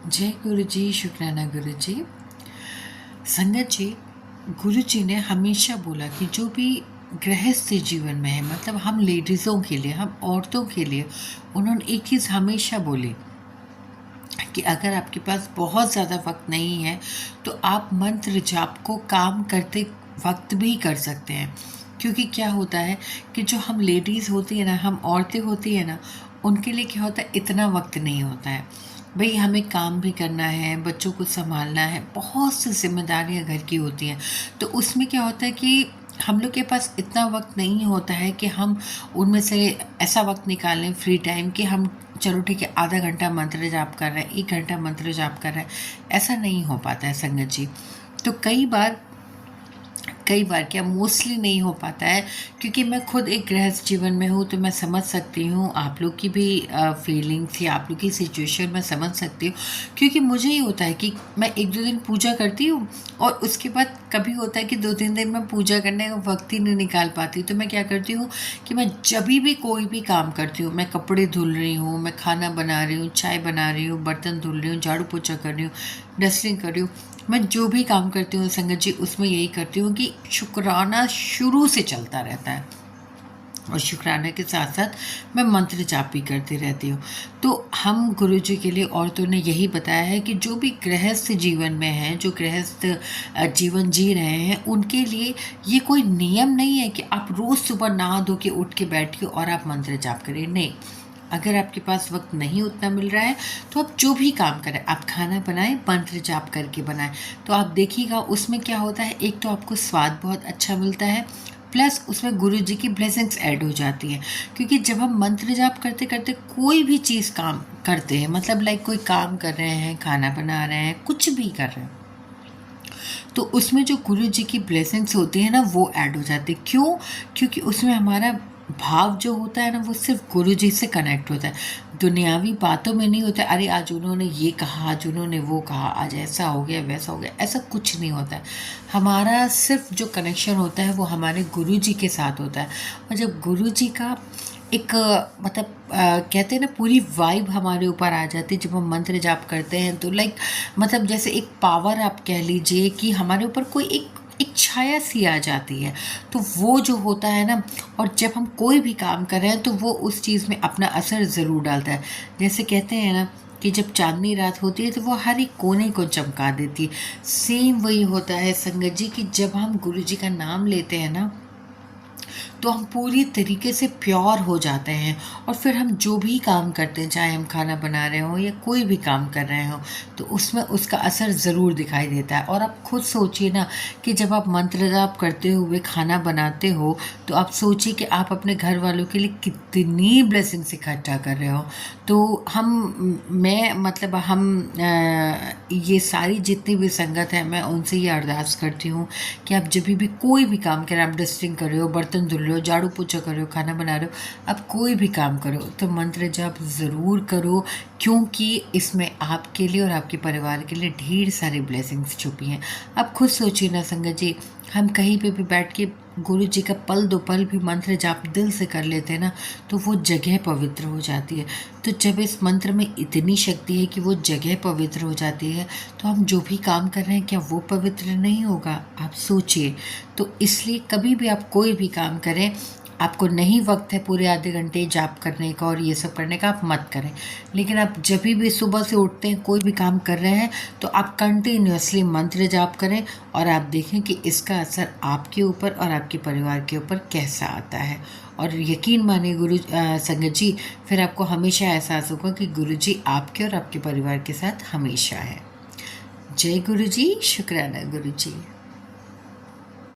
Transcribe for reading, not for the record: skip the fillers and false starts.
जय गुरु जी, शुक्राना गुरु जी। संगत जी, गुरु जी ने हमेशा बोला कि जो भी गृहस्थ जीवन में है, मतलब हम लेडीज़ों के लिए, हम औरतों के लिए, उन्होंने एक चीज़ हमेशा बोली कि अगर आपके पास बहुत ज़्यादा वक्त नहीं है तो आप मंत्र जाप को काम करते वक्त भी कर सकते हैं। क्योंकि क्या होता है कि जो हम लेडीज़ होती है ना, हम औरतें होती है ना, उनके लिए क्या होता है, इतना वक्त नहीं होता है। भई हमें काम भी करना है, बच्चों को सँभालना है, बहुत सी ज़िम्मेदारियाँ घर की होती हैं। तो उसमें क्या होता है कि हम लोग के पास इतना वक्त नहीं होता है कि हम उनमें से ऐसा वक्त निकाल लें फ्री टाइम कि हम चलो ठीक है, आधा घंटा मंत्र जाप कर रहे हैं, 1 घंटा मंत्र जाप कर रहे हैं, ऐसा नहीं हो पाता है संगत जी। तो कई बार क्या, मोस्टली नहीं हो पाता है, क्योंकि मैं खुद एक गृहस्थ जीवन में हूँ, तो मैं समझ सकती हूँ आप लोग की भी फीलिंग्स या आप लोग की सिचुएशन मैं समझ सकती हूँ। क्योंकि मुझे ही होता है कि मैं 1-2 दिन पूजा करती हूँ और उसके बाद कभी होता है कि 2-3 दिन मैं पूजा करने का वक्त ही नहीं निकाल पाती। तो मैं क्या करती हूँ कि मैं जभी भी कोई भी काम करती हूँ, मैं कपड़े धुल रही हूँ, मैं खाना बना रही हूँ, चाय बना रही हूँ, बर्तन धुल रही हूँ, झाड़ू पोछा कर रही हूँ, डस्टिंग कर रही हूँ, मैं जो भी काम करती हूँ संगत जी, उसमें यही करती हूँ कि शुक्राना शुरू से चलता रहता है और शुक्राना के साथ साथ मैं मंत्र जाप भी करती रहती हूँ। तो हम गुरु जी के लिए औरतों ने यही बताया है कि जो भी गृहस्थ जीवन में हैं, जो गृहस्थ जीवन जी रहे हैं, उनके लिए ये कोई नियम नहीं है कि आप रोज़ सुबह नहा धो के उठ के बैठिए और आप मंत्र जाप करें। नहीं, अगर आपके पास वक्त नहीं उतना मिल रहा है तो आप जो भी काम करें, आप खाना बनाएं, मंत्र जाप करके बनाएं, तो आप देखिएगा उसमें क्या होता है। एक तो आपको स्वाद बहुत अच्छा मिलता है, प्लस उसमें गुरु जी की ब्लेसिंग्स ऐड हो जाती हैं। क्योंकि जब हम मंत्र जाप करते करते कोई भी चीज़ काम करते हैं, मतलब लाइक कोई काम कर रहे हैं, खाना बना रहे हैं, कुछ भी कर रहे हैं, तो उसमें जो गुरु जी की ब्लेसिंग्स होती है ना, वो ऐड हो जाती है। क्यों? क्योंकि उसमें हमारा भाव जो होता है ना, वो सिर्फ गुरु जी से कनेक्ट होता है। दुनियावी बातों में नहीं होता है, अरे आज उन्होंने ये कहा, आज उन्होंने वो कहा, आज ऐसा हो गया, वैसा हो गया, ऐसा कुछ नहीं होता है। हमारा सिर्फ जो कनेक्शन होता है वो हमारे गुरु जी के साथ होता है। और जब गुरु जी का एक मतलब कहते हैं ना, पूरी वाइब हमारे ऊपर आ जाती है जब हम मंत्र जाप करते हैं, तो लाइक मतलब जैसे एक पावर आप कह लीजिए कि हमारे ऊपर कोई एक छाया सी आ जाती है। तो वो जो होता है ना, और जब हम कोई भी काम कर रहे हैं तो वो उस चीज़ में अपना असर ज़रूर डालता है। जैसे कहते हैं ना कि जब चांदनी रात होती है तो वो हर एक कोने को चमका देती है। सेम वही होता है संगत जी कि जब हम गुरु जी का नाम लेते हैं ना, तो हम पूरी तरीके से प्योर हो जाते हैं। और फिर हम जो भी काम करते हैं, चाहे हम खाना बना रहे हों या कोई भी काम कर रहे हों, तो उसमें उसका असर ज़रूर दिखाई देता है। और आप खुद सोचिए ना कि जब आप मंत्र जाप करते हुए खाना बनाते हो, तो आप सोचिए कि आप अपने घर वालों के लिए कितनी ब्लेसिंग्स इकट्ठा कर रहे हो। तो मैं मतलब ये सारी जितनी भी संगत है, मैं उनसे ये अरदास करती हूँ कि आप जब भी कोई भी काम करें, आप डस्टिंग कर रहे हो, बर्तन धुल रहे हो, झाड़ू पोछा कर रहे हो, खाना बना रहे हो, आप कोई भी काम करो तो मंत्र जाप ज़रूर करो। क्योंकि इसमें आपके लिए और आपके परिवार के लिए ढेर सारी ब्लेसिंग्स छुपी हैं। आप खुद सोचिए ना संगत जी, हम कहीं पे भी बैठ के गुरु जी का पल दो पल भी मंत्र जाप दिल से कर लेते हैं ना, तो वो जगह पवित्र हो जाती है। तो जब इस मंत्र में इतनी शक्ति है कि वो जगह पवित्र हो जाती है, तो हम जो भी काम कर रहे हैं, क्या वो पवित्र नहीं होगा? आप सोचिए। तो इसलिए कभी भी आप कोई भी काम करें, आपको नहीं वक्त है पूरे आधे घंटे जाप करने का और ये सब करने का, आप मत करें। लेकिन आप जब भी सुबह से उठते हैं, कोई भी काम कर रहे हैं, तो आप कंटिन्यूअसली मंत्र जाप करें और आप देखें कि इसका असर आपके ऊपर और आपके परिवार के ऊपर कैसा आता है। और यकीन मानिए संगत जी, फिर आपको हमेशा एहसास होगा कि गुरु जी आपके और आपके परिवार के साथ हमेशा है। जय गुरु जी, शुक्राना गुरु जी।